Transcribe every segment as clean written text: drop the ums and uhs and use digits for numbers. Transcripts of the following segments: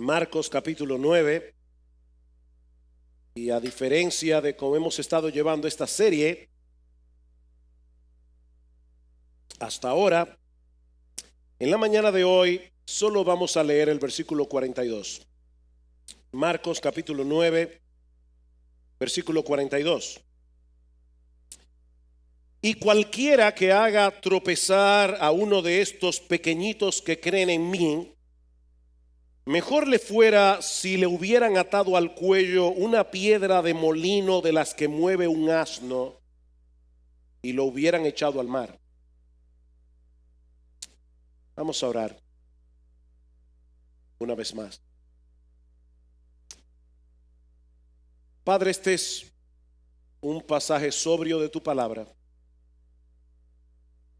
Marcos capítulo 9, y a diferencia de cómo hemos estado llevando esta serie hasta ahora, en la mañana de hoy solo vamos a leer el versículo 42. Marcos capítulo 9, versículo 42. Y cualquiera que haga tropezar a uno de estos pequeñitos que creen en mí, mejor le fuera si le hubieran atado al cuello una piedra de molino de las que mueve un asno y lo hubieran echado al mar. Vamos a orar una vez más. Padre, este es un pasaje sobrio de tu palabra.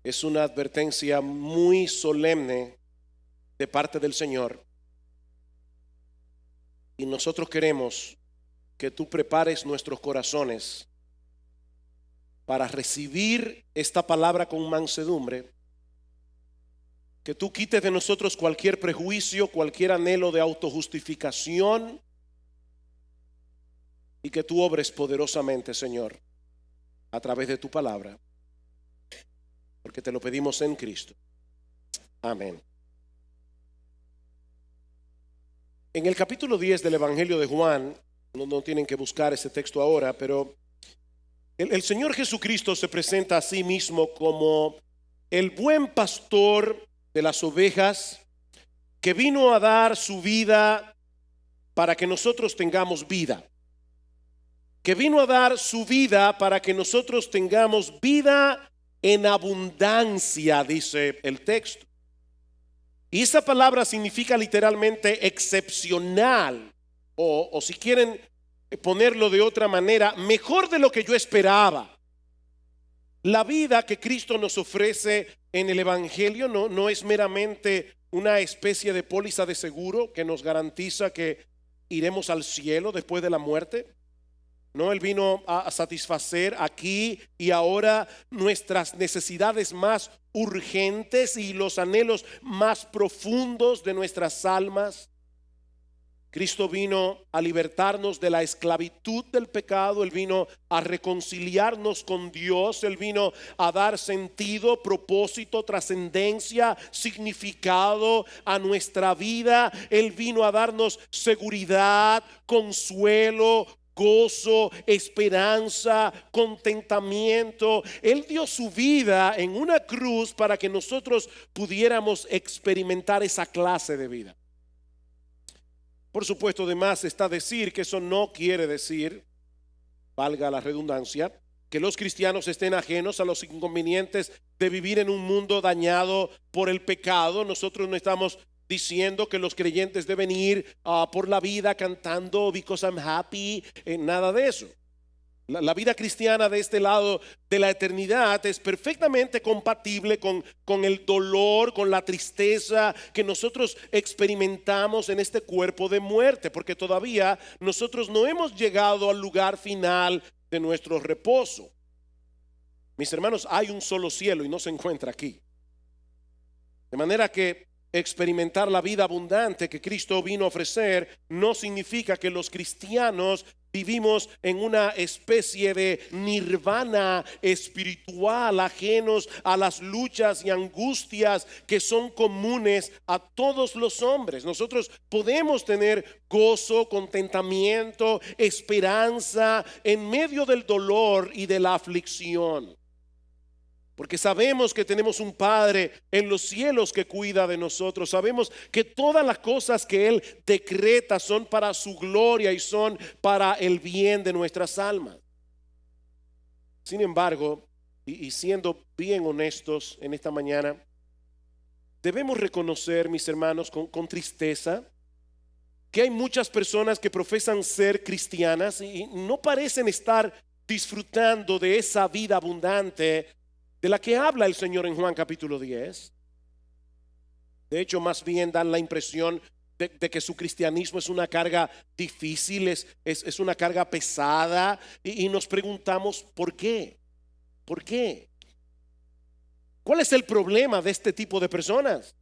Es una advertencia muy solemne de parte del Señor. Y nosotros queremos que tú prepares nuestros corazones para recibir esta palabra con mansedumbre. Que tú quites de nosotros cualquier prejuicio, cualquier anhelo de autojustificación, y que tú obres poderosamente, Señor, a través de tu palabra, porque te lo pedimos en Cristo. Amén. En el capítulo 10 del Evangelio de Juan, no tienen que buscar ese texto ahora, pero el Señor Jesucristo se presenta a sí mismo como el buen pastor de las ovejas, que vino a dar su vida para que nosotros tengamos vida. Que vino a dar su vida para que nosotros tengamos vida en abundancia, dice el texto. Y esa palabra significa literalmente excepcional, o si quieren ponerlo de otra manera, mejor de lo que yo esperaba. La vida que Cristo nos ofrece en el Evangelio no es meramente una especie de póliza de seguro que nos garantiza que iremos al cielo después de la muerte. No, Él vino a satisfacer aquí y ahora nuestras necesidades más urgentes y los anhelos más profundos de nuestras almas. Cristo vino a libertarnos de la esclavitud del pecado. Él vino a reconciliarnos con Dios. Él vino a dar sentido, propósito, trascendencia, significado a nuestra vida. Él vino a darnos seguridad, consuelo, gozo, esperanza, contentamiento. Él dio su vida en una cruz para que nosotros pudiéramos experimentar esa clase de vida. Por supuesto, además está decir que eso no quiere decir, valga la redundancia, que los cristianos estén ajenos a los inconvenientes de vivir en un mundo dañado por el pecado. Nosotros no estamos diciendo que los creyentes deben ir por la vida cantando because I'm happy, nada de eso. La vida cristiana de este lado de la eternidad es perfectamente compatible con el dolor, con la tristeza que nosotros experimentamos en este cuerpo de muerte, porque todavía nosotros no hemos llegado al lugar final de nuestro reposo. Mis hermanos, hay un solo cielo y no se encuentra aquí. De manera que experimentar la vida abundante que Cristo vino a ofrecer no significa que los cristianos vivimos en una especie de nirvana espiritual, ajenos a las luchas y angustias que son comunes a todos los hombres. Nosotros podemos tener gozo, contentamiento, esperanza en medio del dolor y de la aflicción. Porque sabemos que tenemos un Padre en los cielos que cuida de nosotros. Sabemos que todas las cosas que Él decreta son para su gloria y son para el bien de nuestras almas. Sin embargo, y siendo bien honestos en esta mañana, debemos reconocer, mis hermanos, con tristeza, que hay muchas personas que profesan ser cristianas y no parecen estar disfrutando de esa vida abundante de la que habla el Señor en Juan capítulo 10. De hecho, más bien dan la impresión de que su cristianismo es una carga difícil, es una carga pesada, y nos preguntamos ¿por qué? ¿Por qué? ¿Cuál es el problema de este tipo de personas?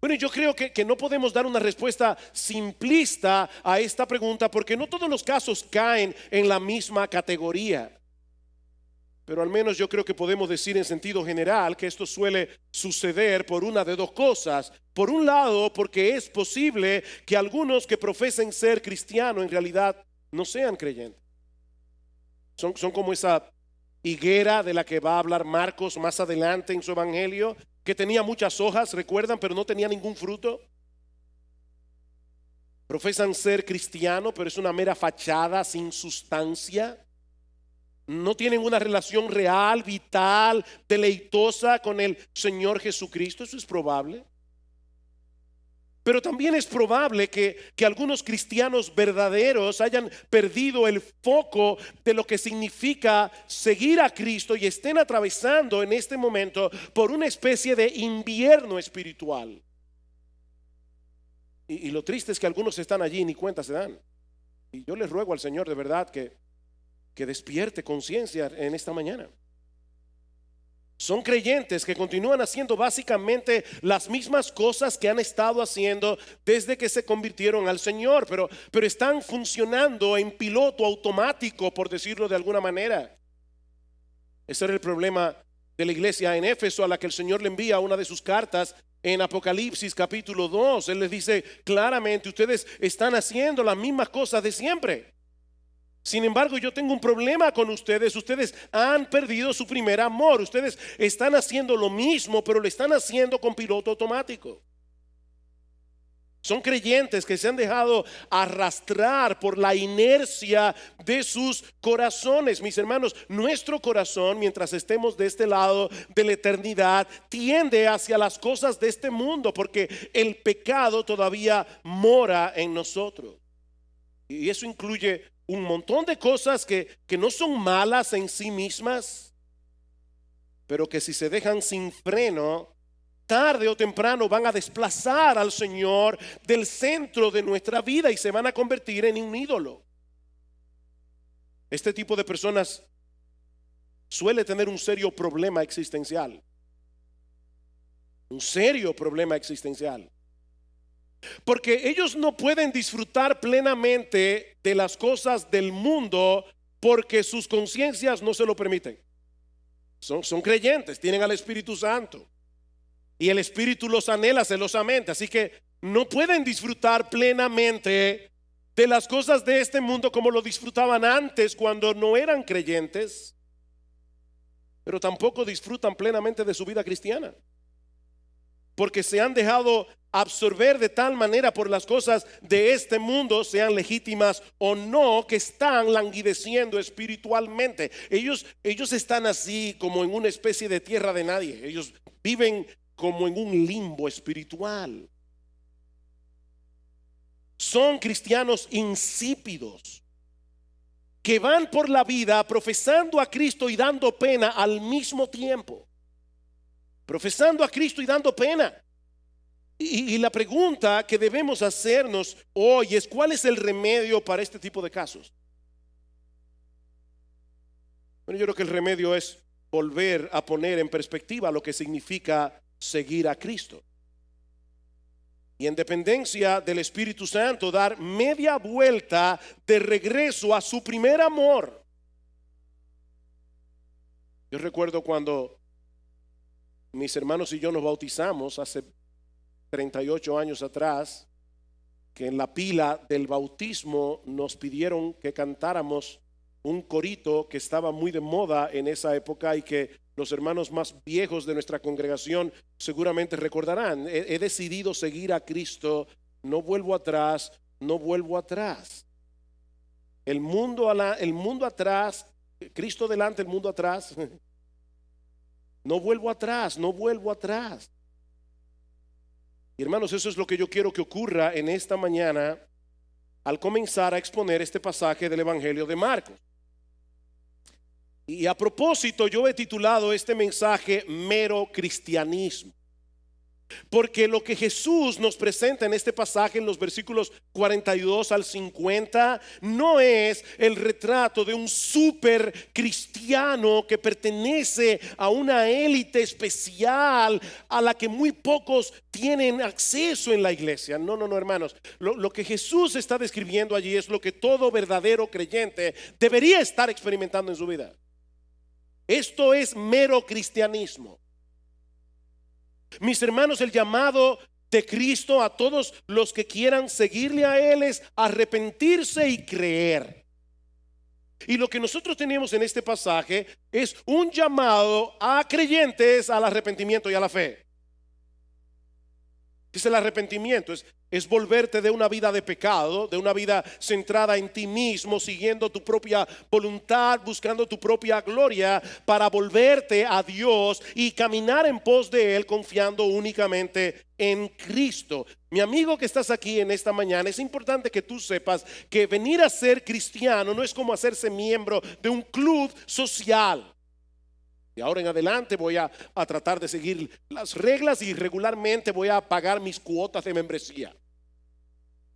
Bueno, yo creo que no podemos dar una respuesta simplista a esta pregunta porque no todos los casos caen en la misma categoría. Pero al menos yo creo que podemos decir en sentido general que esto suele suceder por una de dos cosas. Por un lado, porque es posible que algunos que profesen ser cristianos en realidad no sean creyentes. Son como esa higuera de la que va a hablar Marcos más adelante en su evangelio, que tenía muchas hojas, recuerdan, pero no tenía ningún fruto. Profesan ser cristianos, pero es una mera fachada sin sustancia. No tienen una relación real, vital, deleitosa con el Señor Jesucristo. Eso es probable. Pero también es probable que algunos cristianos verdaderos hayan perdido el foco de lo que significa seguir a Cristo y estén atravesando en este momento por una especie de invierno espiritual. Y lo triste es que algunos están allí y ni cuenta se dan. Y yo les ruego al Señor de verdad que despierte conciencia en esta mañana. Son creyentes que continúan haciendo básicamente las mismas cosas que han estado haciendo desde que se convirtieron al Señor, pero están funcionando en piloto automático, por decirlo de alguna manera. Ese era el problema de la iglesia en Éfeso, a la que el Señor le envía una de sus cartas en Apocalipsis capítulo 2. Él les dice claramente: ustedes están haciendo las mismas cosas de siempre. Sin embargo, yo tengo un problema con ustedes. Ustedes han perdido su primer amor. Ustedes están haciendo lo mismo, pero lo están haciendo con piloto automático. Son creyentes que se han dejado arrastrar por la inercia de sus corazones. Mis hermanos, nuestro corazón, mientras estemos de este lado de la eternidad, tiende hacia las cosas de este mundo, porque el pecado todavía mora en nosotros. Y eso incluye un montón de cosas que no son malas en sí mismas, pero que si se dejan sin freno, tarde o temprano van a desplazar al Señor del centro de nuestra vida y se van a convertir en un ídolo. Este tipo de personas suele tener un serio problema existencial. Un serio problema existencial. Porque ellos no pueden disfrutar plenamente de las cosas del mundo porque sus conciencias no se lo permiten. Son creyentes, tienen al Espíritu Santo y el Espíritu los anhela celosamente, así que no pueden disfrutar plenamente de las cosas de este mundo como lo disfrutaban antes cuando no eran creyentes, pero tampoco disfrutan plenamente de su vida cristiana, porque se han dejado absorber de tal manera por las cosas de este mundo, sean legítimas o no, que están languideciendo espiritualmente. Ellos están así como en una especie de tierra de nadie. Ellos viven como en un limbo espiritual. Son cristianos insípidos que van por la vida profesando a Cristo y dando pena al mismo tiempo. Profesando a Cristo y dando pena. Y la pregunta que debemos hacernos hoy es: ¿cuál es el remedio para este tipo de casos? Bueno, yo creo que el remedio es volver a poner en perspectiva lo que significa seguir a Cristo. Y en dependencia del Espíritu Santo, dar media vuelta de regreso a su primer amor. Yo recuerdo cuando mis hermanos y yo nos bautizamos hace 38 años atrás, que en la pila del bautismo nos pidieron que cantáramos un corito que estaba muy de moda en esa época y que los hermanos más viejos de nuestra congregación seguramente recordarán. He decidido seguir a Cristo, no vuelvo atrás, no vuelvo atrás. El mundo atrás, Cristo delante, el mundo atrás. No vuelvo atrás, no vuelvo atrás. Y hermanos, eso es lo que yo quiero que ocurra en esta mañana al comenzar a exponer este pasaje del Evangelio de Marcos. Y a propósito, yo he titulado este mensaje Mero Cristianismo. Porque lo que Jesús nos presenta en este pasaje, en los versículos 42 al 50, no es el retrato de un super cristiano que pertenece a una élite especial a la que muy pocos tienen acceso en la iglesia. No, hermanos. Lo que Jesús está describiendo allí es lo que todo verdadero creyente debería estar experimentando en su vida. Esto es mero cristianismo. Mis hermanos, el llamado de Cristo a todos los que quieran seguirle a Él es arrepentirse y creer. Y lo que nosotros tenemos en este pasaje es un llamado a creyentes al arrepentimiento y a la fe. Dice, el arrepentimiento es volverte de una vida de pecado, de una vida centrada en ti mismo, siguiendo tu propia voluntad, buscando tu propia gloria, para volverte a Dios y caminar en pos de Él, confiando únicamente en Cristo. Mi amigo que estás aquí en esta mañana, es importante que tú sepas que venir a ser cristiano no es como hacerse miembro de un club social. Y ahora en adelante voy a tratar de seguir las reglas y regularmente voy a pagar mis cuotas de membresía.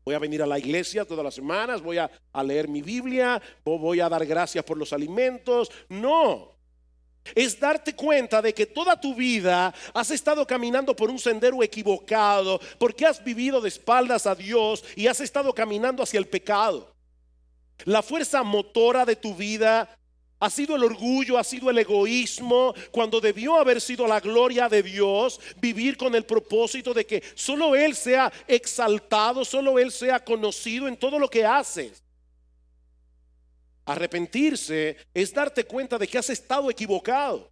Voy a venir a la iglesia todas las semanas, voy a leer mi Biblia, voy a dar gracias por los alimentos. No, es darte cuenta de que toda tu vida has estado caminando por un sendero equivocado, porque has vivido de espaldas a Dios y has estado caminando hacia el pecado. La fuerza motora de tu vida ha sido el orgullo, ha sido el egoísmo, cuando debió haber sido la gloria de Dios, vivir con el propósito de que solo Él sea exaltado, solo Él sea conocido en todo lo que haces. Arrepentirse es darte cuenta de que has estado equivocado.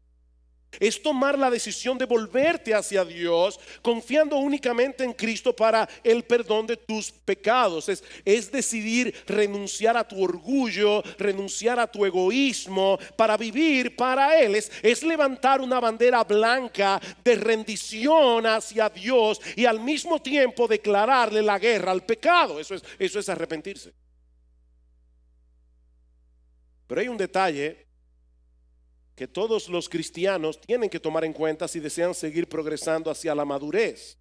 Es tomar la decisión de volverte hacia Dios, confiando únicamente en Cristo para el perdón de tus pecados. Es decidir renunciar a tu orgullo, renunciar a tu egoísmo para vivir para Él. Es levantar una bandera blanca de rendición hacia Dios y al mismo tiempo declararle la guerra al pecado. Eso es arrepentirse. Pero hay un detalle que todos los cristianos tienen que tomar en cuenta si desean seguir progresando hacia la madurez.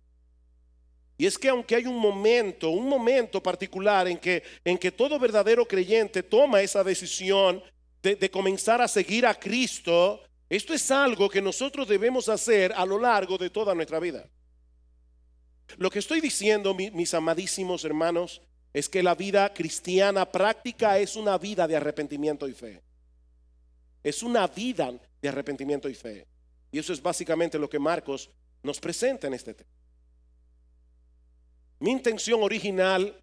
Y es que aunque hay un momento particular en que todo verdadero creyente toma esa decisión de comenzar a seguir a Cristo, esto es algo que nosotros debemos hacer a lo largo de toda nuestra vida. Lo que estoy diciendo, mis amadísimos hermanos, es que la vida cristiana práctica es una vida de arrepentimiento y fe. Es una vida de arrepentimiento y fe. Y eso es básicamente lo que Marcos nos presenta en este tema. Mi intención original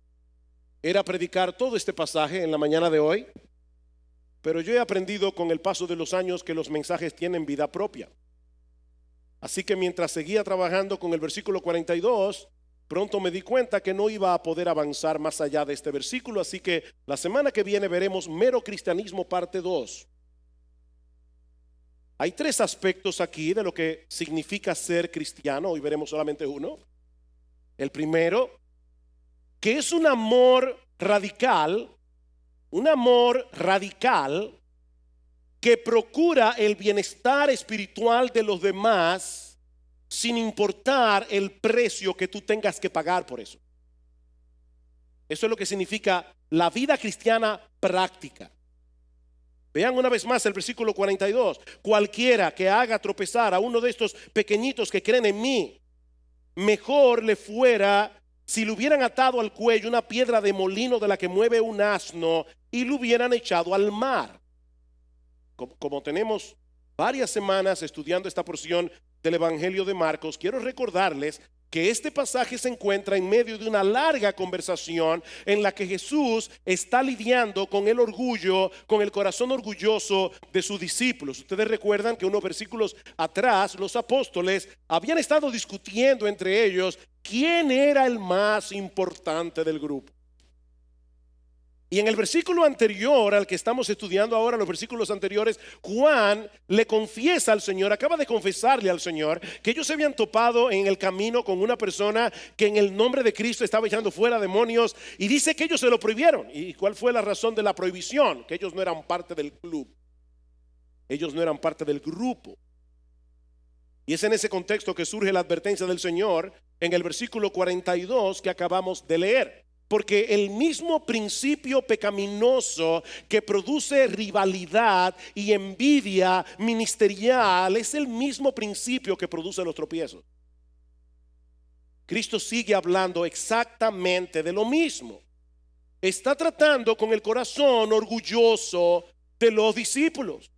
era predicar todo este pasaje en la mañana de hoy, pero yo he aprendido con el paso de los años que los mensajes tienen vida propia. Así que mientras seguía trabajando con el versículo 42, pronto me di cuenta que no iba a poder avanzar más allá de este versículo. Así que la semana que viene veremos Mero Cristianismo parte 2. Hay tres aspectos aquí de lo que significa ser cristiano. Hoy veremos solamente uno. El primero, que es un amor radical que procura el bienestar espiritual de los demás sin importar el precio que tú tengas que pagar por eso. Eso es lo que significa la vida cristiana práctica. Vean una vez más el versículo 42. Cualquiera que haga tropezar a uno de estos pequeñitos que creen en mí, mejor le fuera si le hubieran atado al cuello una piedra de molino de la que mueve un asno y lo hubieran echado al mar. Como tenemos varias semanas estudiando esta porción del Evangelio de Marcos, quiero recordarles que este pasaje se encuentra en medio de una larga conversación en la que Jesús está lidiando con el orgullo, con el corazón orgulloso de sus discípulos. Ustedes recuerdan que unos versículos atrás los apóstoles habían estado discutiendo entre ellos quién era el más importante del grupo. Y en el versículo anterior al que estamos estudiando ahora, los versículos anteriores, Juan le confiesa al Señor, acaba de confesarle al Señor que ellos se habían topado en el camino con una persona que en el nombre de Cristo estaba echando fuera demonios, y dice que ellos se lo prohibieron. ¿Y cuál fue la razón de la prohibición? Que ellos no eran parte del club, ellos no eran parte del grupo. Y es en ese contexto que surge la advertencia del Señor en el versículo 42 que acabamos de leer. Porque el mismo principio pecaminoso que produce rivalidad y envidia ministerial es el mismo principio que produce los tropiezos. Cristo sigue hablando exactamente de lo mismo. Está tratando con el corazón orgulloso de los discípulos.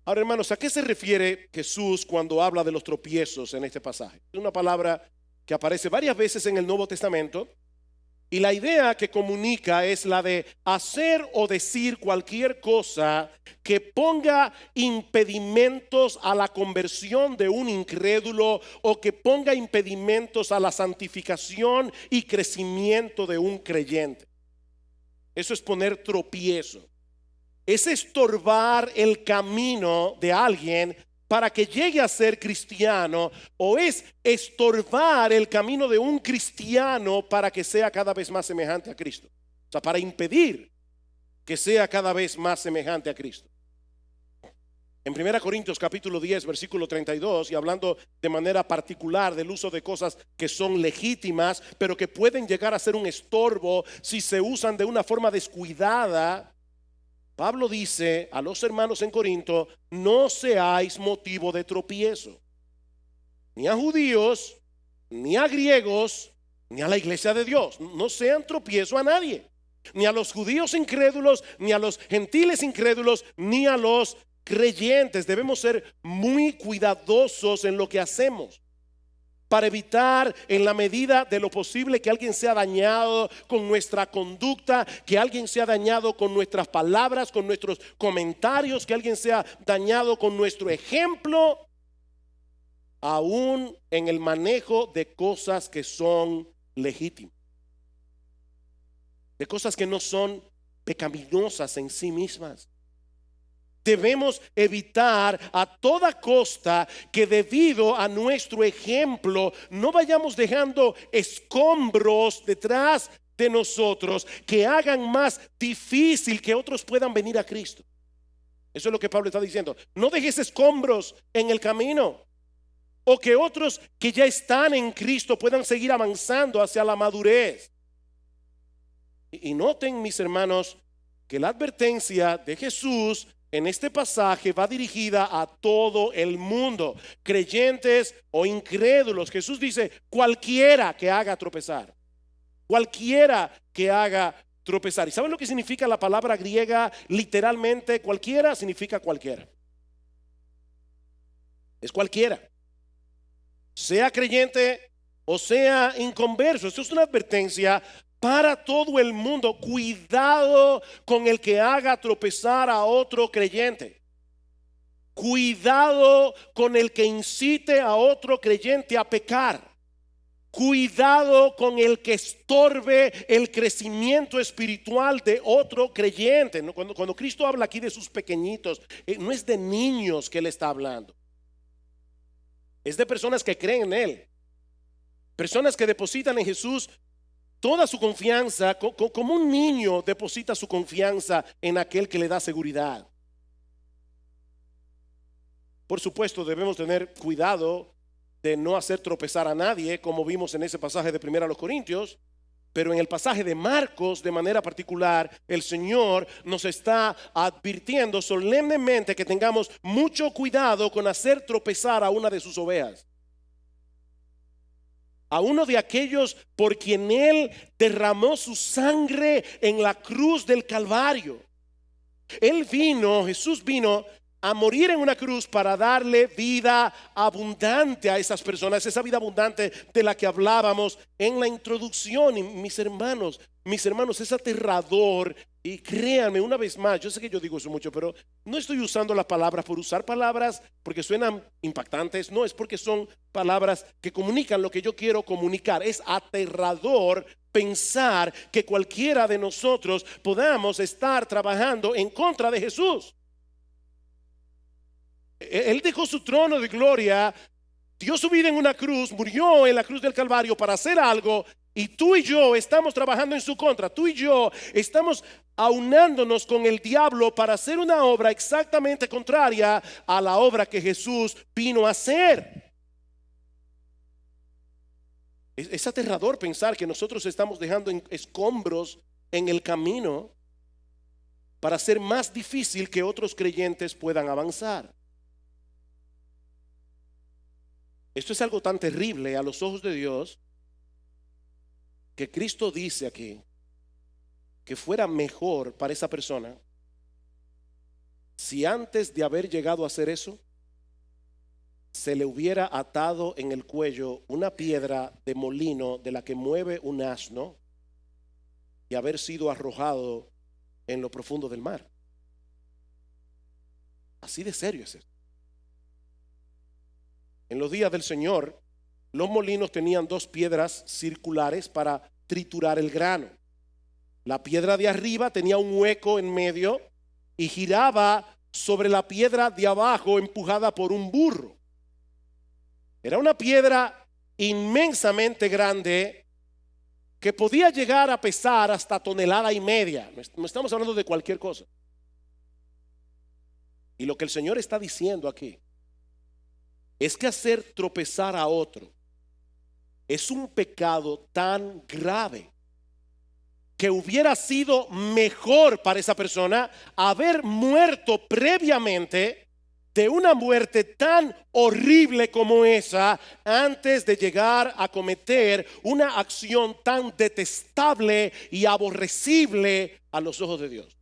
Ahora, hermanos, ¿a qué se refiere Jesús cuando habla de los tropiezos en este pasaje? Es una palabra que aparece varias veces en el Nuevo Testamento. Y la idea que comunica es la de hacer o decir cualquier cosa que ponga impedimentos a la conversión de un incrédulo o que ponga impedimentos a la santificación y crecimiento de un creyente. Eso es poner tropiezo. Es estorbar el camino de alguien para que llegue a ser cristiano, o es estorbar el camino de un cristiano para que sea cada vez más semejante a Cristo. O sea, para impedir que sea cada vez más semejante a Cristo. En 1 Corintios capítulo 10 versículo 32, y hablando de manera particular del uso de cosas que son legítimas, pero que pueden llegar a ser un estorbo si se usan de una forma descuidada, Pablo dice a los hermanos en Corinto: no seáis motivo de tropiezo, ni a judíos, ni a griegos, ni a la iglesia de Dios. No sean tropiezo a nadie, ni a los judíos incrédulos, ni a los gentiles incrédulos, ni a los creyentes. Debemos ser muy cuidadosos en lo que hacemos, para evitar en la medida de lo posible que alguien sea dañado con nuestra conducta, que alguien sea dañado con nuestras palabras, con nuestros comentarios, que alguien sea dañado con nuestro ejemplo, aún en el manejo de cosas que son legítimas, de cosas que no son pecaminosas en sí mismas. Debemos evitar a toda costa que debido a nuestro ejemplo no vayamos dejando escombros detrás de nosotros que hagan más difícil que otros puedan venir a Cristo. Eso es lo que Pablo está diciendo. No dejes escombros en el camino, o que otros que ya están en Cristo puedan seguir avanzando hacia la madurez. Y noten, mis hermanos, que la advertencia de Jesús en este pasaje va dirigida a todo el mundo, creyentes o incrédulos. Jesús dice: cualquiera que haga tropezar, cualquiera que haga tropezar. ¿Y saben lo que significa la palabra griega? Literalmente, cualquiera significa cualquiera. Es cualquiera, sea creyente o sea inconverso. Esto es una advertencia para todo el mundo. Cuidado con el que haga tropezar a otro creyente. Cuidado con el que incite a otro creyente a pecar. Cuidado con el que estorbe el crecimiento espiritual de otro creyente. Cuando Cristo habla aquí de sus pequeñitos, no es de niños que él está hablando. Es de personas que creen en él. Personas que depositan en Jesús toda su confianza, como un niño deposita su confianza en aquel que le da seguridad. Por supuesto, debemos tener cuidado de no hacer tropezar a nadie, como vimos en ese pasaje de 1 Corintios. Pero en el pasaje de Marcos, de manera particular, el Señor nos está advirtiendo solemnemente que tengamos mucho cuidado con hacer tropezar a una de sus ovejas, a uno de aquellos por quien Él derramó su sangre en la cruz del Calvario. Jesús vino a morir en una cruz para darle vida abundante a esas personas, esa vida abundante de la que hablábamos en la introducción. Y mis hermanos, es aterrador. Y créanme, una vez más, yo sé que yo digo eso mucho, pero no estoy usando las palabras por usar palabras porque suenan impactantes. No, es porque son palabras que comunican lo que yo quiero comunicar. Es aterrador pensar que cualquiera de nosotros podamos estar trabajando en contra de Jesús. Él dejó su trono de gloria, dio su vida en una cruz, murió en la cruz del Calvario para hacer algo Y tú y yo estamos trabajando en su contra. Tú y yo estamos aunándonos con el diablo para hacer una obra exactamente contraria a la obra que Jesús vino a hacer. Es aterrador pensar que nosotros estamos dejando escombros en el camino para hacer más difícil que otros creyentes puedan avanzar. Esto es algo tan terrible a los ojos de Dios que Cristo dice aquí que fuera mejor para esa persona si antes de haber llegado a hacer eso se le hubiera atado en el cuello una piedra de molino de la que mueve un asno y haber sido arrojado en lo profundo del mar. Así de serio es eso. En los días del Señor, los molinos tenían dos piedras circulares para triturar el grano. La piedra de arriba tenía un hueco en medio y giraba sobre la piedra de abajo empujada por un burro. Era una piedra inmensamente grande que podía llegar a pesar hasta 1,5 toneladas. No estamos hablando de cualquier cosa. Y lo que el Señor está diciendo aquí es que hacer tropezar a otro es un pecado tan grave que hubiera sido mejor para esa persona haber muerto previamente de una muerte tan horrible como esa antes de llegar a cometer una acción tan detestable y aborrecible a los ojos de Dios.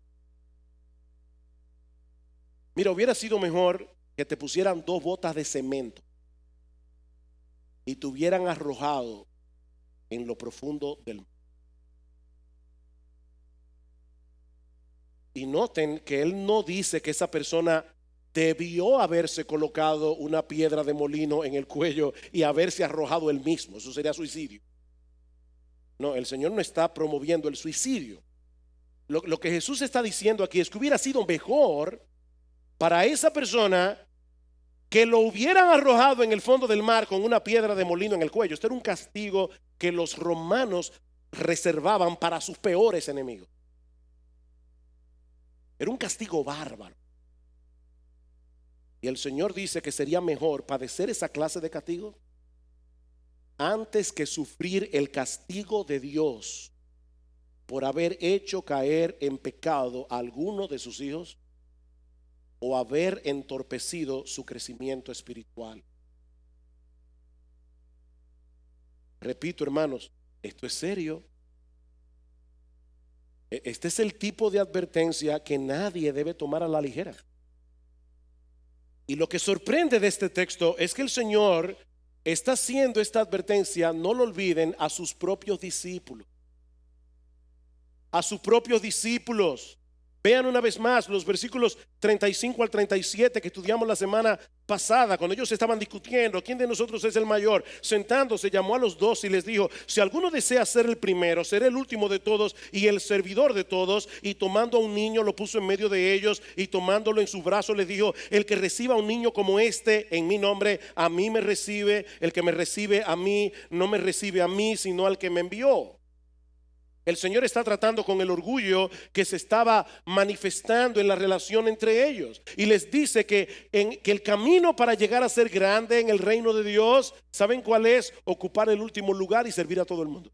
Mira, hubiera sido mejor que te pusieran 2 botas de cemento y te hubieran arrojado en lo profundo del mar. Y noten que él no dice que esa persona debió haberse colocado una piedra de molino en el cuello y haberse arrojado él mismo. Eso sería suicidio. No, el Señor no está promoviendo el suicidio. Lo que Jesús está diciendo aquí es que hubiera sido mejor para esa persona que lo hubieran arrojado en el fondo del mar con una piedra de molino en el cuello. Este era un castigo que los romanos reservaban para sus peores enemigos. Era un castigo bárbaro. Y el Señor dice que sería mejor padecer esa clase de castigo antes que sufrir el castigo de Dios por haber hecho caer en pecado a alguno de sus hijos o haber entorpecido su crecimiento espiritual. Repito, hermanos, esto es serio. Este es el tipo de advertencia que nadie debe tomar a la ligera. Y lo que sorprende de este texto es que el Señor está haciendo esta advertencia, no lo olviden, a sus propios discípulos. A sus propios discípulos. Vean una vez más los versículos 35 al 37 que estudiamos la semana pasada, cuando ellos estaban discutiendo quién de nosotros es el mayor. Sentándose, llamó a los 12 y les dijo: si alguno desea ser el primero, será el último de todos y el servidor de todos. Y tomando a un niño, lo puso en medio de ellos, y tomándolo en su brazo les dijo: el que reciba a un niño como este en mi nombre, a mí me recibe. El que me recibe a mí, no me recibe a mí, sino al que me envió. El Señor está tratando con el orgullo que se estaba manifestando en la relación entre ellos. Y les dice que el camino para llegar a ser grande en el reino de Dios, ¿saben cuál es? Ocupar el último lugar y servir a todo el mundo.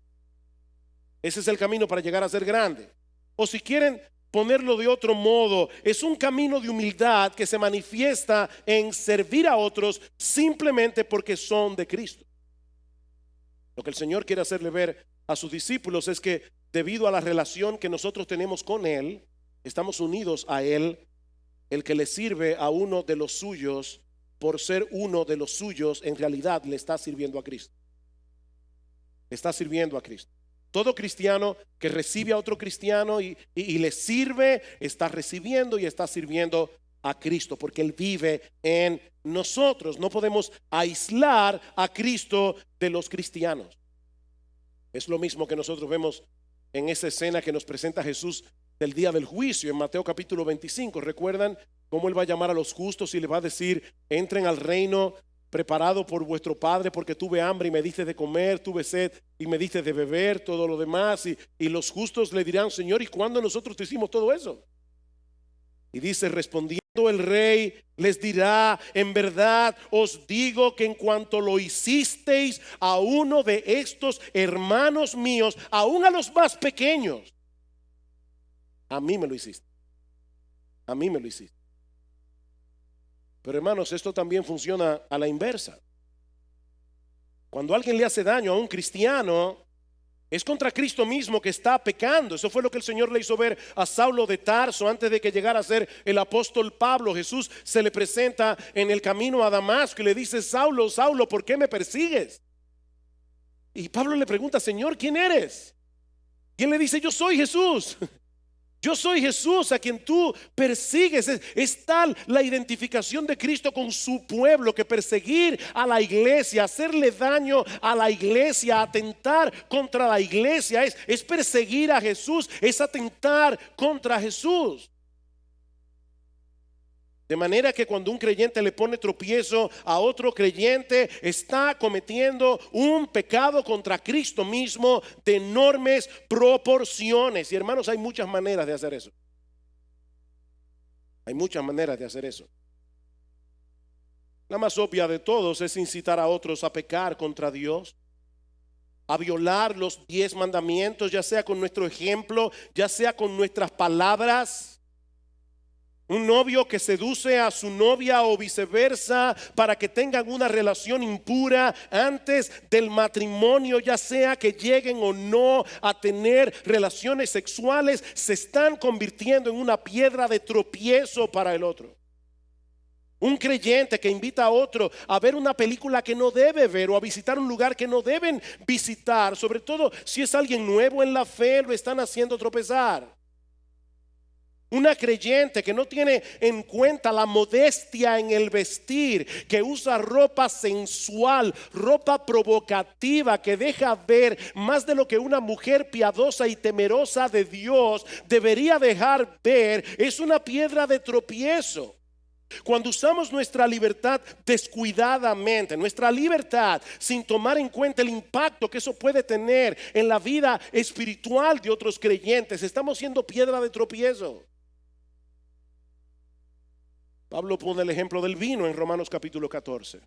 Ese es el camino para llegar a ser grande. O si quieren ponerlo de otro modo, es un camino de humildad que se manifiesta en servir a otros simplemente porque son de Cristo. Lo que el Señor quiere hacerle ver a sus discípulos es que debido a la relación que nosotros tenemos con Él, estamos unidos a Él. El que le sirve a uno de los suyos, por ser uno de los suyos, en realidad le está sirviendo a Cristo. Le está sirviendo a Cristo. Todo cristiano que recibe a otro cristiano y le sirve, está recibiendo y está sirviendo a Cristo, porque Él vive en nosotros. No podemos aislar a Cristo de los cristianos. Es lo mismo que nosotros vemos en esa escena que nos presenta Jesús del día del juicio en Mateo capítulo 25. ¿Recuerdan cómo Él va a llamar a los justos y les va a decir: entren al reino preparado por vuestro padre, porque tuve hambre y me diste de comer, tuve sed y me diste de beber, todo lo demás. Y los justos le dirán: Señor, ¿y cuándo nosotros te hicimos todo eso? Y dice: respondiendo el rey les dirá: en verdad os digo que en cuanto lo hicisteis a uno de estos hermanos míos, aún a los más pequeños, a mí me lo hiciste. A mí me lo hiciste. Pero hermanos, esto también funciona a la inversa. Cuando alguien le hace daño a un cristiano, es contra Cristo mismo que está pecando. Eso fue lo que el Señor le hizo ver a Saulo de Tarso antes de que llegara a ser el apóstol Pablo. Jesús se le presenta en el camino a Damasco y le dice: Saulo, Saulo, ¿por qué me persigues? Y Pablo le pregunta: Señor, ¿quién eres? Y él le dice: yo soy Jesús. Yo soy Jesús a quien tú persigues. Es tal la identificación de Cristo con su pueblo que perseguir a la iglesia, hacerle daño a la iglesia, atentar contra la iglesia es perseguir a Jesús, es atentar contra Jesús. De manera que cuando un creyente le pone tropiezo a otro creyente, está cometiendo un pecado contra Cristo mismo de enormes proporciones. Y hermanos, hay muchas maneras de hacer eso. Hay muchas maneras de hacer eso. La más obvia de todos es incitar a otros a pecar contra Dios, a violar los 10 mandamientos, ya sea con nuestro ejemplo, ya sea con nuestras palabras. Un novio que seduce a su novia o viceversa para que tengan una relación impura antes del matrimonio, ya sea que lleguen o no a tener relaciones sexuales, se están convirtiendo en una piedra de tropiezo para el otro. Un creyente que invita a otro a ver una película que no debe ver o a visitar un lugar que no deben visitar, sobre todo si es alguien nuevo en la fe, lo están haciendo tropezar. Una creyente que no tiene en cuenta la modestia en el vestir, que usa ropa sensual, ropa provocativa, que deja ver más de lo que una mujer piadosa y temerosa de Dios debería dejar ver, es una piedra de tropiezo. Cuando usamos nuestra libertad descuidadamente, nuestra libertad sin tomar en cuenta el impacto que eso puede tener en la vida espiritual de otros creyentes, estamos siendo piedra de tropiezo. Pablo pone el ejemplo del vino en Romanos capítulo 14.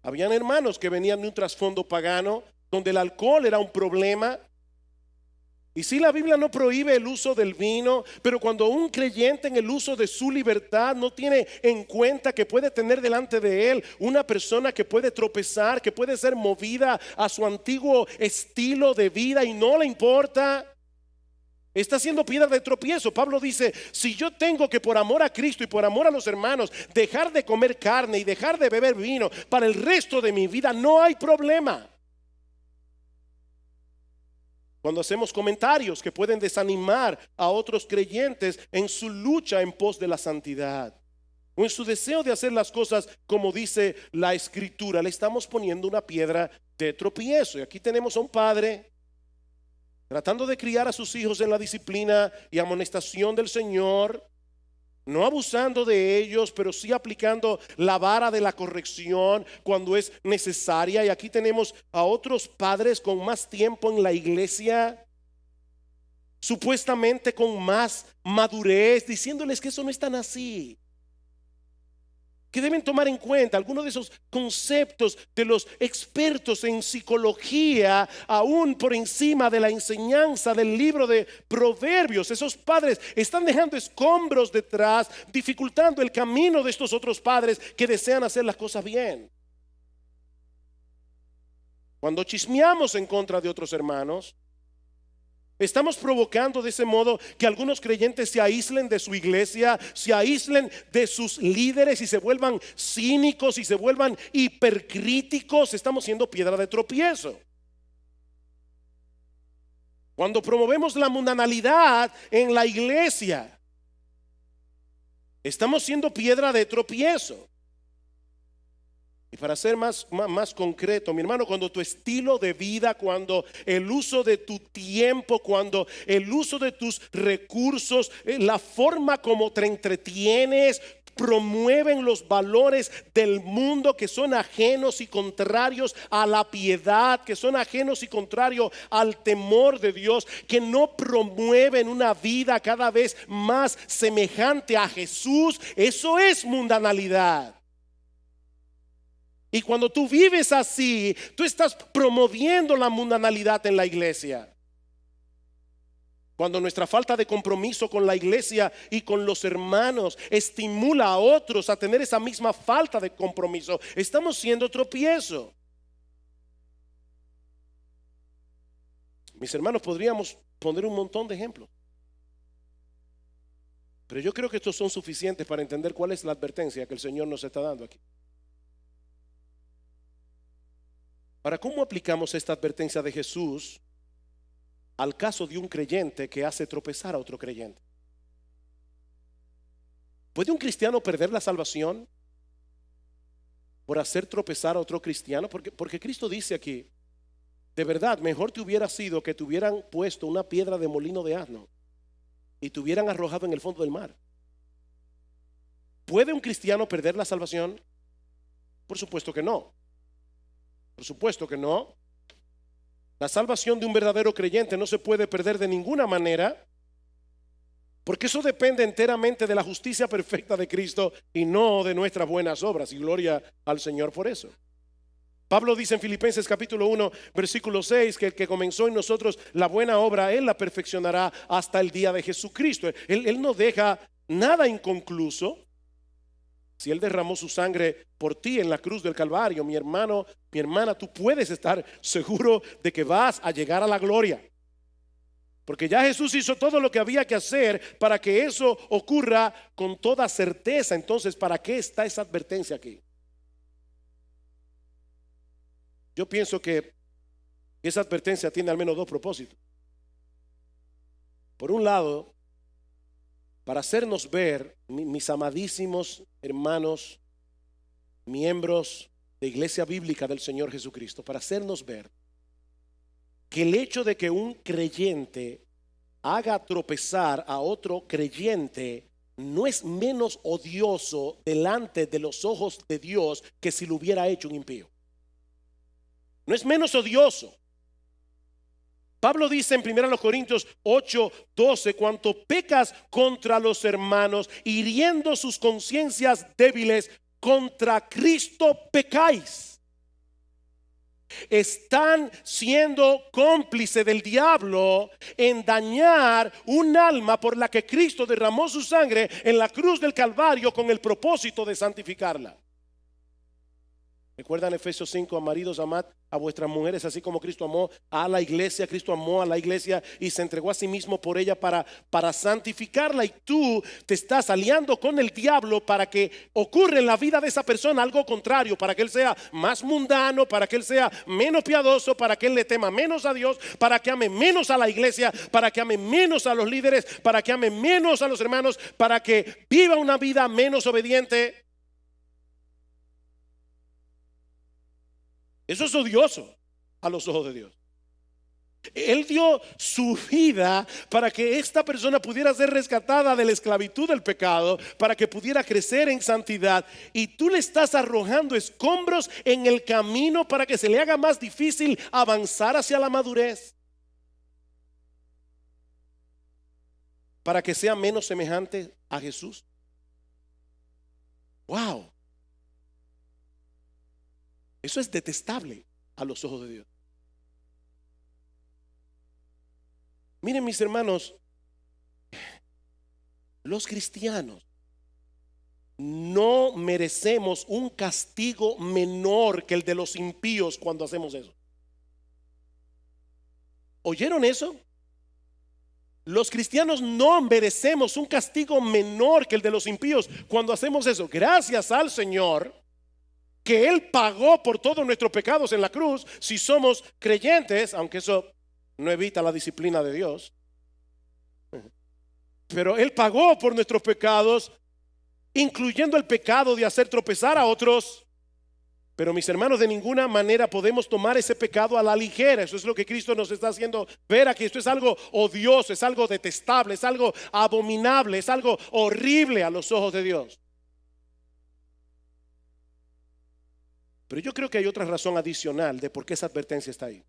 Habían hermanos que venían de un trasfondo pagano donde el alcohol era un problema. Y sí, la Biblia no prohíbe el uso del vino, pero cuando un creyente en el uso de su libertad no tiene en cuenta que puede tener delante de él una persona que puede tropezar, que puede ser movida a su antiguo estilo de vida y no le importa, está siendo piedra de tropiezo. Pablo dice: si yo tengo que por amor a Cristo y por amor a los hermanos dejar de comer carne y dejar de beber vino para el resto de mi vida, no hay problema. Cuando hacemos comentarios que pueden desanimar a otros creyentes en su lucha en pos de la santidad o en su deseo de hacer las cosas como dice la Escritura, le estamos poniendo una piedra de tropiezo. Y aquí tenemos a un padre tratando de criar a sus hijos en la disciplina y amonestación del Señor, no abusando de ellos, pero sí aplicando la vara de la corrección cuando es necesaria. Y aquí tenemos a otros padres con más tiempo en la iglesia, supuestamente con más madurez, diciéndoles que eso no es tan así, que deben tomar en cuenta algunos de esos conceptos de los expertos en psicología, aún por encima de la enseñanza del libro de Proverbios. Esos padres están dejando escombros detrás, dificultando el camino de estos otros padres que desean hacer las cosas bien. Cuando chismeamos en contra de otros hermanos, estamos provocando de ese modo que algunos creyentes se aíslen de su iglesia, se aíslen de sus líderes y se vuelvan cínicos y se vuelvan hipercríticos. Estamos siendo piedra de tropiezo. Cuando promovemos la mundanalidad en la iglesia, estamos siendo piedra de tropiezo. Y para ser más concreto, mi hermano, cuando tu estilo de vida, cuando el uso de tu tiempo, cuando el uso de tus recursos, la forma como te entretienes, promueven los valores del mundo que son ajenos y contrarios a la piedad, que son ajenos y contrarios al temor de Dios, que no promueven una vida cada vez más semejante a Jesús. Eso es mundanalidad. Y cuando tú vives así, tú estás promoviendo la mundanalidad en la iglesia. Cuando nuestra falta de compromiso con la iglesia y con los hermanos estimula a otros a tener esa misma falta de compromiso, estamos siendo tropiezo. Mis hermanos, podríamos poner un montón de ejemplos, pero yo creo que estos son suficientes para entender cuál es la advertencia que el Señor nos está dando aquí. Ahora, ¿cómo aplicamos esta advertencia de Jesús al caso de un creyente que hace tropezar a otro creyente? ¿Puede un cristiano perder la salvación por hacer tropezar a otro cristiano? Porque Cristo dice aquí, de verdad, mejor te hubiera sido que te hubieran puesto una piedra de molino de asno y te hubieran arrojado en el fondo del mar. ¿Puede un cristiano perder la salvación? Por supuesto que no. Por supuesto que no. La salvación de un verdadero creyente no se puede perder de ninguna manera, porque eso depende enteramente de la justicia perfecta de Cristo y no de nuestras buenas obras. Y gloria al Señor por eso. Pablo dice en Filipenses capítulo 1 versículo 6 que el que comenzó en nosotros la buena obra, Él la perfeccionará hasta el día de Jesucristo. Él no deja nada inconcluso. Si Él derramó su sangre por ti en la cruz del Calvario, mi hermano, mi hermana, tú puedes estar seguro de que vas a llegar a la gloria. Porque ya Jesús hizo todo lo que había que hacer para que eso ocurra con toda certeza. Entonces, ¿para qué está esa advertencia aquí? Yo pienso que esa advertencia tiene al menos dos propósitos. Por un lado, para hacernos ver, mis amadísimos hermanos, miembros de Iglesia Bíblica del Señor Jesucristo, para hacernos ver que el hecho de que un creyente haga tropezar a otro creyente no es menos odioso delante de los ojos de Dios que si lo hubiera hecho un impío. No es menos odioso. Pablo dice en 1 Corintios 8:12, cuanto pecas contra los hermanos, hiriendo sus conciencias débiles, contra Cristo pecáis. Están siendo cómplices del diablo en dañar un alma por la que Cristo derramó su sangre en la cruz del Calvario con el propósito de santificarla. ¿Recuerdan Efesios 5? Maridos, amad a vuestras mujeres así como Cristo amó a la iglesia. Cristo amó a la iglesia y se entregó a sí mismo por ella para santificarla. Y tú te estás aliando con el diablo para que ocurra en la vida de esa persona algo contrario, para que él sea más mundano, para que él sea menos piadoso, para que él le tema menos a Dios, para que ame menos a la iglesia, para que ame menos a los líderes, para que ame menos a los hermanos, para que viva una vida menos obediente. Eso es odioso a los ojos de Dios. Él dio su vida para que esta persona pudiera ser rescatada de la esclavitud del pecado, para que pudiera crecer en santidad, y tú le estás arrojando escombros en el camino para que se le haga más difícil avanzar hacia la madurez, para que sea menos semejante a Jesús. Wow. Eso es detestable a los ojos de Dios. Miren, mis hermanos, los cristianos no merecemos un castigo menor que el de los impíos cuando hacemos eso. ¿Oyeron eso? Los cristianos no merecemos un castigo menor que el de los impíos cuando hacemos eso. Gracias al Señor que Él pagó por todos nuestros pecados en la cruz si somos creyentes, aunque eso no evita la disciplina de Dios. Pero Él pagó por nuestros pecados, incluyendo el pecado de hacer tropezar a otros. Pero mis hermanos, de ninguna manera podemos tomar ese pecado a la ligera. Eso es lo que Cristo nos está haciendo ver aquí. Esto es algo odioso, es algo detestable, es algo abominable, es algo horrible a los ojos de Dios. Pero yo creo que hay otra razón adicional de por qué esa advertencia está ahí.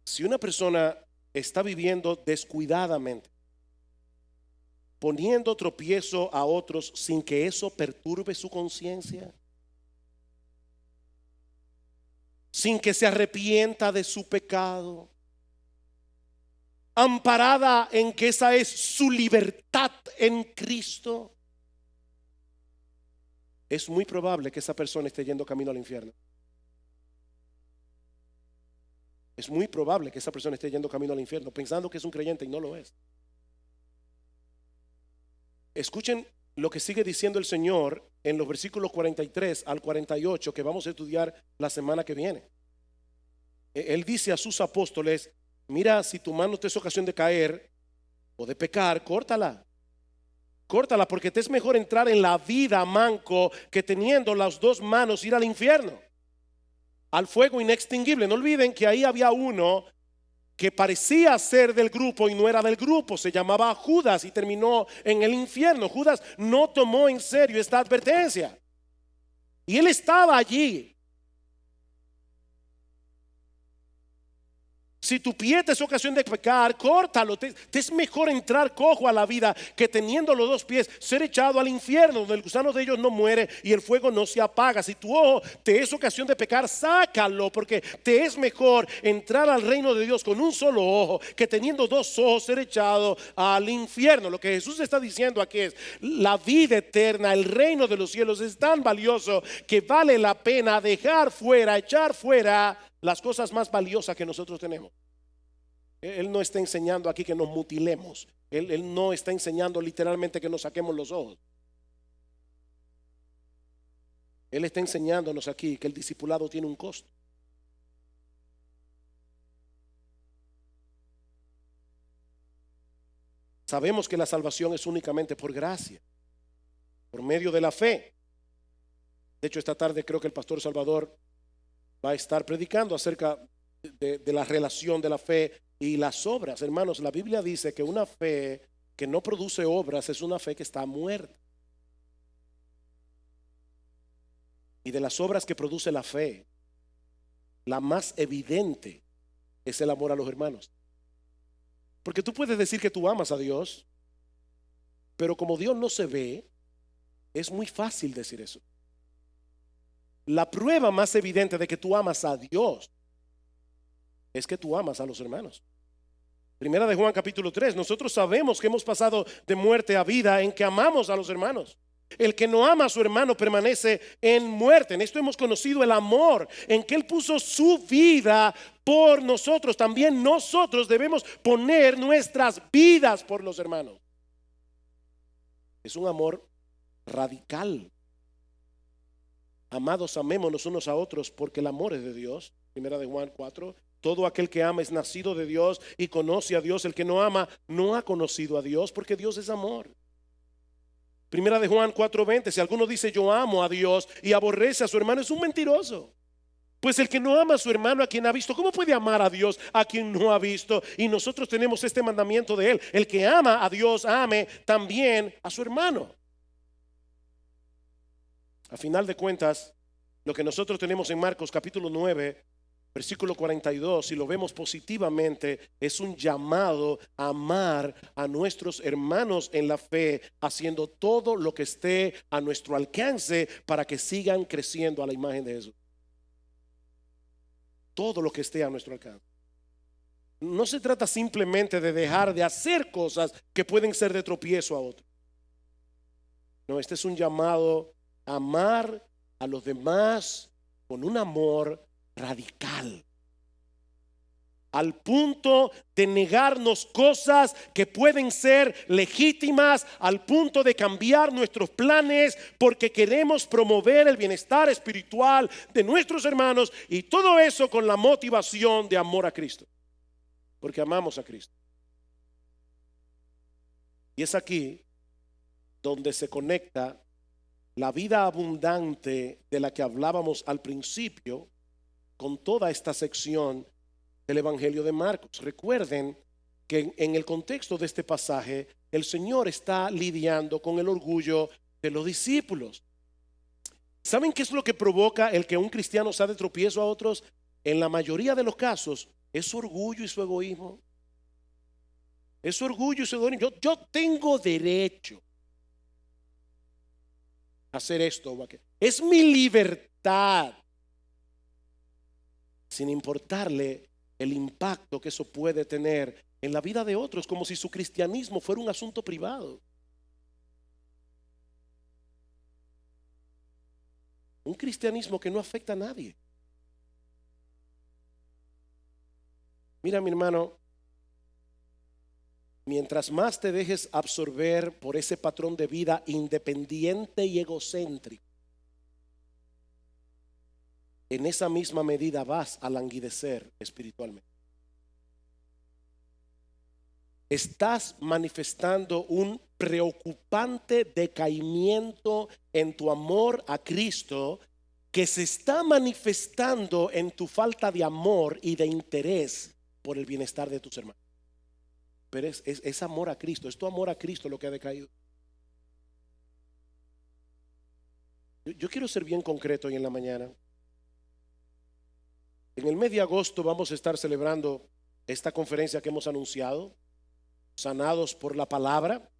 Si una persona está viviendo descuidadamente, poniendo tropiezo a otros sin que eso perturbe su conciencia, sin que se arrepienta de su pecado, amparada en que esa es su libertad en Cristo, es muy probable que esa persona esté yendo camino al infierno. Es muy probable que esa persona esté yendo camino al infierno pensando que es un creyente y no lo es. Escuchen lo que sigue diciendo el Señor en los versículos 43 al 48 que vamos a estudiar la semana que viene. Él dice a sus apóstoles: mira, si tu mano te es ocasión de caer o de pecar, córtala. Córtala, porque te es mejor entrar en la vida manco que teniendo las dos manos ir al infierno, al fuego inextinguible. No olviden que ahí había uno que parecía ser del grupo y no era del grupo. Se llamaba Judas y terminó en el infierno. Judas no tomó en serio esta advertencia y él estaba allí. Si tu pie te es ocasión de pecar, córtalo. Te es mejor entrar cojo a la vida que teniendo los dos pies ser echado al infierno, donde el gusano de ellos no muere y el fuego no se apaga. Si tu ojo te es ocasión de pecar, sácalo, porque te es mejor entrar al reino de Dios con un solo ojo que teniendo dos ojos ser echado al infierno. Lo que Jesús está diciendo aquí es: la vida eterna, el reino de los cielos es tan valioso que vale la pena dejar fuera, echar fuera las cosas más valiosas que nosotros tenemos. Él no está enseñando aquí que nos mutilemos. Él no está enseñando literalmente que nos saquemos los ojos. Él está enseñándonos aquí que el discipulado tiene un costo. Sabemos que la salvación es únicamente por gracia, por medio de la fe. De hecho, esta tarde creo que el pastor Salvador va a estar predicando acerca de la relación de la fe y las obras. Hermanos, la Biblia dice que una fe que no produce obras es una fe que está muerta. Y de las obras que produce la fe, la más evidente es el amor a los hermanos. Porque tú puedes decir que tú amas a Dios, pero como Dios no se ve, es muy fácil decir eso. La prueba más evidente de que tú amas a Dios es que tú amas a los hermanos. Primera de Juan capítulo 3. Nosotros sabemos que hemos pasado de muerte a vida en que amamos a los hermanos. El que no ama a su hermano permanece en muerte. En esto hemos conocido el amor, en que Él puso su vida por nosotros. También nosotros debemos poner nuestras vidas por los hermanos. Es un amor radical. Amados, amémonos unos a otros, porque el amor es de Dios. Primera de Juan 4. Todo aquel que ama es nacido de Dios y conoce a Dios. El que no ama no ha conocido a Dios, porque Dios es amor. Primera de Juan 4:20. Si alguno dice yo amo a Dios y aborrece a su hermano, es un mentiroso. Pues el que no ama a su hermano a quien ha visto, ¿cómo puede amar a Dios a quien no ha visto? Y nosotros tenemos este mandamiento de Él: el que ama a Dios, ame también a su hermano. A final de cuentas, lo que nosotros tenemos en Marcos capítulo 9, versículo 42, si lo vemos positivamente, es un llamado a amar a nuestros hermanos en la fe, haciendo todo lo que esté a nuestro alcance para que sigan creciendo a la imagen de Jesús. Todo lo que esté a nuestro alcance. No se trata simplemente de dejar de hacer cosas que pueden ser de tropiezo a otros. No, este es un llamado a amar a los demás con un amor radical, al punto de negarnos cosas que pueden ser legítimas, al punto de cambiar nuestros planes porque queremos promover el bienestar espiritual de nuestros hermanos, y todo eso con la motivación de amor a Cristo, porque amamos a Cristo. Y es aquí donde se conecta la vida abundante de la que hablábamos al principio con toda esta sección del Evangelio de Marcos. Recuerden que en el contexto de este pasaje, el Señor está lidiando con el orgullo de los discípulos. ¿Saben qué es lo que provoca el que un cristiano sea de tropiezo a otros? En la mayoría de los casos es su orgullo y su egoísmo. Es su orgullo y su egoísmo. Yo tengo derecho a hacer esto o aquello. Es mi libertad, sin importarle el impacto que eso puede tener en la vida de otros, como si su cristianismo fuera un asunto privado. Un cristianismo que no afecta a nadie. Mira, mi hermano, mientras más te dejes absorber por ese patrón de vida independiente y egocéntrico, en esa misma medida vas a languidecer espiritualmente. Estás manifestando un preocupante decaimiento en tu amor a Cristo, que se está manifestando en tu falta de amor y de interés por el bienestar de tus hermanos. Pero es amor a Cristo, es tu amor a Cristo lo que ha decaído. Yo quiero ser bien concreto hoy en la mañana. En el mes de agosto vamos a estar celebrando esta conferencia que hemos anunciado, Sanados por la Palabra.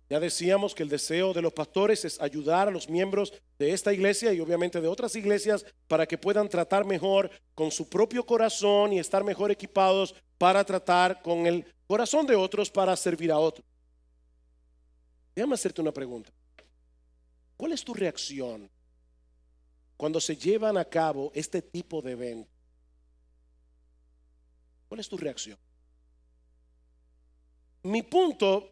Ya decíamos que el deseo de los pastores es ayudar a los miembros de esta iglesia y obviamente de otras iglesias para que puedan tratar mejor con su propio corazón y estar mejor equipados para tratar con el corazón de otros para servir a otros. Déjame hacerte una pregunta. ¿Cuál es tu reacción cuando se llevan a cabo este tipo de eventos? ¿Cuál es tu reacción? Mi punto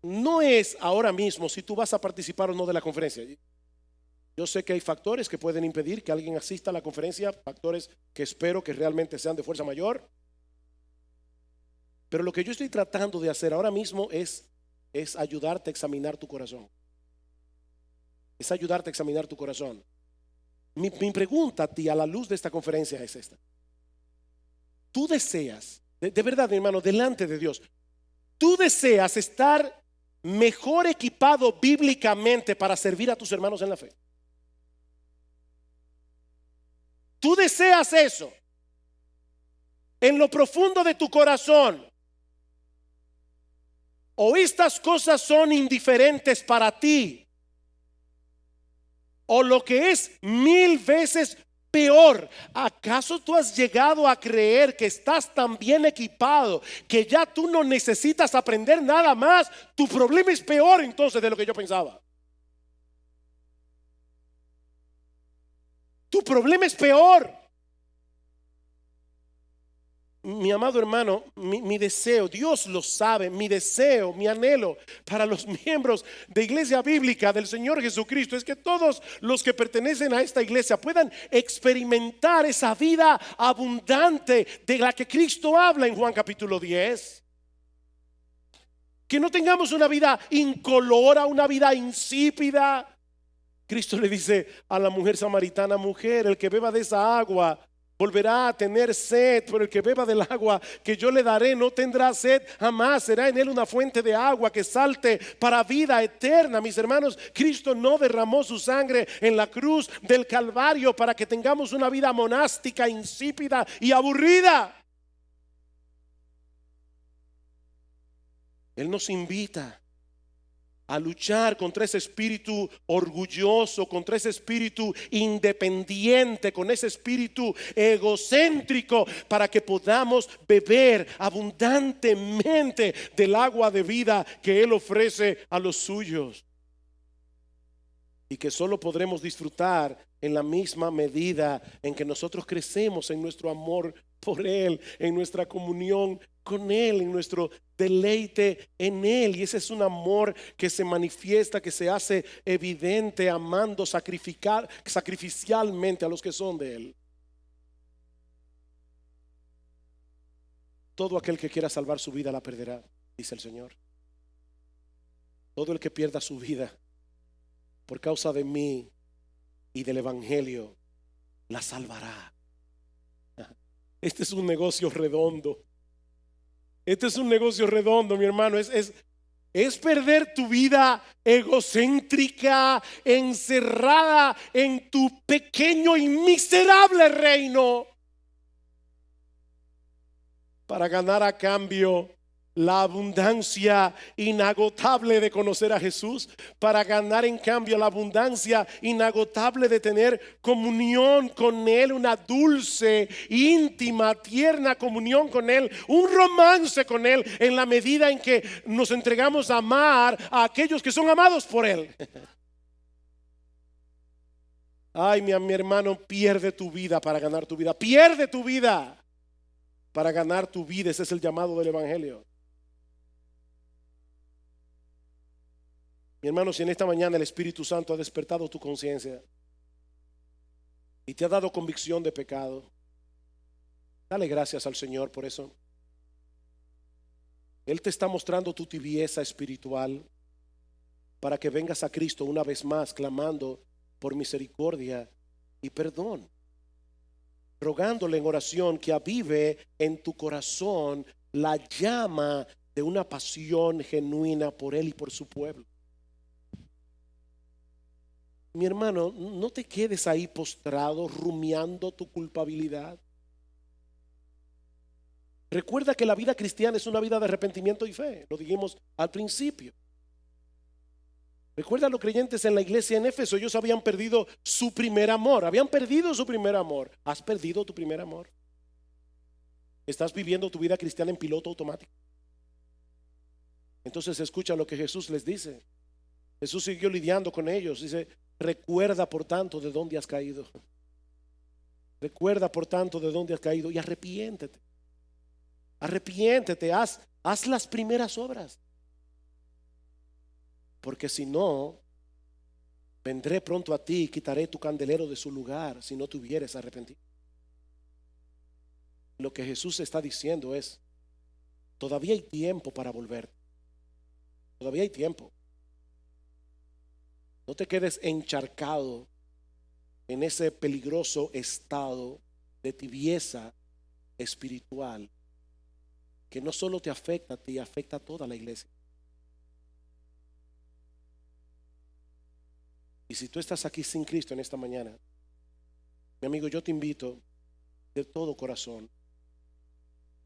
no es ahora mismo si tú vas a participar o no de la conferencia. Yo sé que hay factores que pueden impedir que alguien asista a la conferencia, factores que espero que realmente sean de fuerza mayor. Pero lo que yo estoy tratando de hacer ahora mismo es ayudarte a examinar tu corazón. Es ayudarte a examinar tu corazón. Mi pregunta a ti a la luz de esta conferencia es esta. Tú deseas, de verdad, mi hermano, delante de Dios, tú deseas estar mejor equipado bíblicamente para servir a tus hermanos en la fe. Tú deseas eso en lo profundo de tu corazón. O estas cosas son indiferentes para ti, o lo que es 1000 veces peor, ¿acaso tú has llegado a creer que estás tan bien equipado que ya tú no necesitas aprender nada más? Tu problema es peor entonces de lo que yo pensaba. Tu problema es peor. Mi amado hermano, mi deseo, Dios lo sabe, mi deseo, mi anhelo para los miembros de Iglesia Bíblica del Señor Jesucristo es que todos los que pertenecen a esta iglesia puedan experimentar esa vida abundante de la que Cristo habla en Juan capítulo 10. Que no tengamos una vida incolora, una vida insípida. Cristo le dice a la mujer samaritana: mujer, el que beba de esa agua volverá a tener sed, pero el que beba del agua que yo le daré no tendrá sed jamás. Será en él una fuente de agua que salte para vida eterna. Mis hermanos, Cristo no derramó su sangre en la cruz del Calvario para que tengamos una vida monástica, insípida y aburrida. Él nos invita a luchar contra ese espíritu orgulloso, contra ese espíritu independiente, con ese espíritu egocéntrico, para que podamos beber abundantemente del agua de vida que Él ofrece a los suyos, y que solo podremos disfrutar en la misma medida en que nosotros crecemos en nuestro amor por Él, en nuestra comunión con Él, en nuestro deleite en Él. Y ese es un amor que se manifiesta, que se hace evidente amando sacrificialmente a los que son de Él. Todo aquel que quiera salvar su vida la perderá, dice el Señor. Todo el que pierda su vida por causa de mí y del Evangelio la salvará. Este es un negocio redondo. Este es un negocio redondo, mi hermano. Es es perder tu vida egocéntrica, encerrada en tu pequeño y miserable reino, para ganar a cambio la abundancia inagotable de conocer a Jesús, para ganar en cambio la abundancia inagotable de tener comunión con Él, una dulce, íntima, tierna comunión con Él, un romance con Él, en la medida en que nos entregamos a amar a aquellos que son amados por Él. Ay, mi hermano, pierde tu vida para ganar tu vida. Pierde tu vida para ganar tu vida. Ese es el llamado del Evangelio. Mi hermano, si en esta mañana el Espíritu Santo ha despertado tu conciencia y te ha dado convicción de pecado, dale gracias al Señor por eso. Él te está mostrando tu tibieza espiritual para que vengas a Cristo una vez más clamando por misericordia y perdón, rogándole en oración que avive en tu corazón la llama de una pasión genuina por Él y por su pueblo. Mi hermano, no te quedes ahí postrado rumiando tu culpabilidad. Recuerda que la vida cristiana es una vida de arrepentimiento y fe. Lo dijimos al principio. Recuerda a los creyentes en la iglesia en Éfeso. Ellos habían perdido su primer amor. Habían perdido su primer amor. ¿Has perdido tu primer amor? ¿Estás viviendo tu vida cristiana en piloto automático? Entonces escucha lo que Jesús les dice. Jesús siguió lidiando con ellos. Dice: recuerda por tanto de dónde has caído. Recuerda por tanto de dónde has caído y arrepiéntete. Arrepiéntete, haz las primeras obras. Porque si no, vendré pronto a ti y quitaré tu candelero de su lugar si no te hubieres arrepentido. Lo que Jesús está diciendo es: todavía hay tiempo para volver. Todavía hay tiempo. No te quedes encharcado en ese peligroso estado de tibieza espiritual que no solo te afecta a ti, afecta a toda la iglesia. Y si tú estás aquí sin Cristo en esta mañana, mi amigo, yo te invito de todo corazón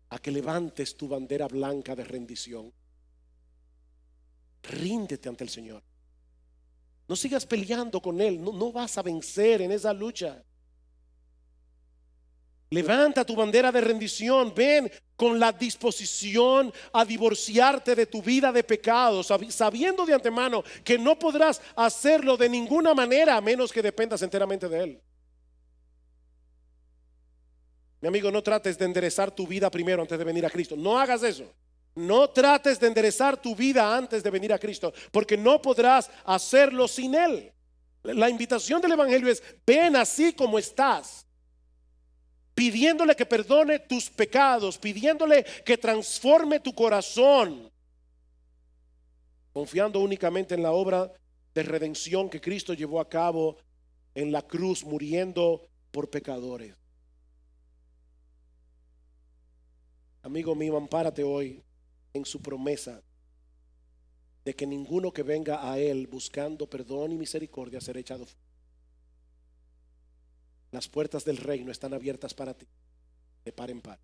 a que levantes tu bandera blanca de rendición. Ríndete ante el Señor. No sigas peleando con Él. No vas a vencer en esa lucha. Levanta tu bandera de rendición. Ven con la disposición a divorciarte de tu vida de pecado, sabiendo de antemano que no podrás hacerlo de ninguna manera a menos que dependas enteramente de Él. Mi amigo, no trates de enderezar tu vida primero antes de venir a Cristo. No hagas eso. No trates de enderezar tu vida antes de venir a Cristo, porque no podrás hacerlo sin Él. La invitación del Evangelio es: ven así como estás, pidiéndole que perdone tus pecados, pidiéndole que transforme tu corazón, confiando únicamente en la obra de redención que Cristo llevó a cabo en la cruz, muriendo por pecadores. Amigo mío, ampárate hoy en su promesa de que ninguno que venga a Él buscando perdón y misericordia será echado fuera. Las puertas del reino están abiertas para ti, de par en par.